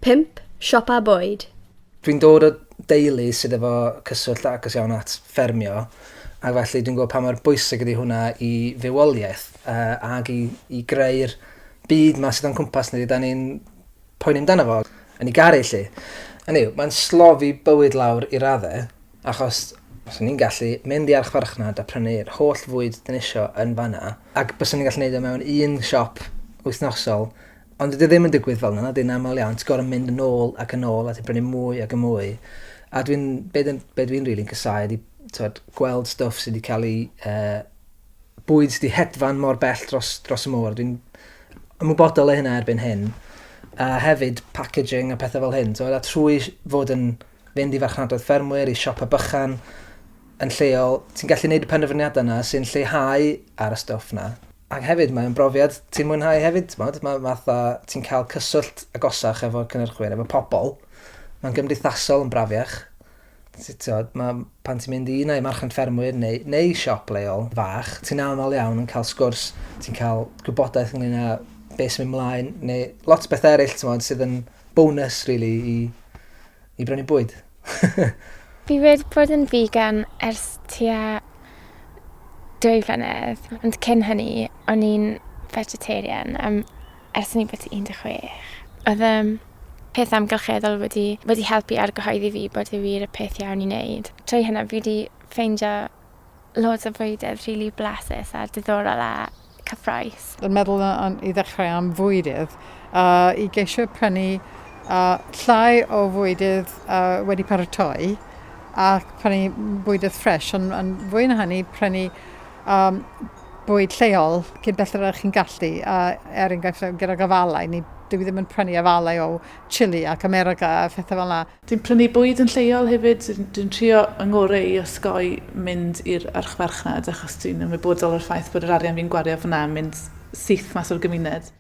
5. Siopa bwyd. Dwi'n dod o deulu sydd efo cyswllt agos iawn at ffermio, ac felly dwi'n gwybod pa mor bwysig ydy hwnna i fywoliaeth ac i greu'r byd ma sydd o'n cwmpas ni, da ni'n poeni amdano fo yn ei garu lle. Hynny yw, mae'n slofi bywyd lawr i raddau, achos os ni'n gallu mynd i archfarchnad a prynu'r holl fwyd dyn isio yn fanna, ac bys ni'n gallu gwneud o mewn un siop wythnosol, ond dydy ddim yn digwydd fel yna, dy'n aml iawn, ti'n gorau mynd yn ôl ac yn ôl, a ti'n prynu mwy ac yn mwy. A be dwi'n rili'n casau ydy gweld stwff sydd wedi cael ei bwyd sydd wedi hedfan mor bell dros y môr. Dwi'n ymwybodol o hynna erbyn hyn. A hefyd packaging a pethau fel hyn. A trwy fod yn fynd i farchnadoedd ffermwyr, i siopa bychan yn lleol, ti'n gallu gwneud y penderfyniadau yna sy'n lleihau ar y stwff yna. Ac hefyd mae'n brofiad ti'n mwynhau hefyd. Ti'n cael cyswllt agosach efo cynnyrchwyr, efo pobl. Mae'n gymdeithasol yn brafiach. Pan ti'n mynd i neu marchan ffermwyr neu siop leol fach, ti'n aml iawn yn cael sgwrs, ti'n cael gwybodaeth ynglyn â beth sy'n mynd mlaen, neu lot o beth eraill sydd yn bonus really, i brynu bwyd. Fi wedi bod yn vegan ers tua 2 flynedd, ond cyn hynny, o'n i'n vegetarian ers o'n i bod 16. Oedd peth amgylcheddol wedi helpu argyhoeddi fi bod y wir y peth iawn i wneud. Trwy hynna, fi wedi ffeindio loads o fwydydd really blasus a diddorol a cyffroes. Yn meddwl i ddechrau am fwydydd, i geisio prynu llai o fwydydd wedi paratoi ac prynu bwydydd ffres, ond fwy na hynny prynu bwyd lleol cyn bellach chi'n gallu, enghraifft gyda gafalau, dwi ddim yn prynu afalau o Chile ac America a phethau fel yna. Dwi'n prynu bwyd yn lleol hefyd, dwi'n trio yngorau i osgoi mynd i'r archfarchnad achos dwi'n ymwybodol o'r ffaith bod yr arian fi'n gwario fyna mynd syth mas o'r gymuned.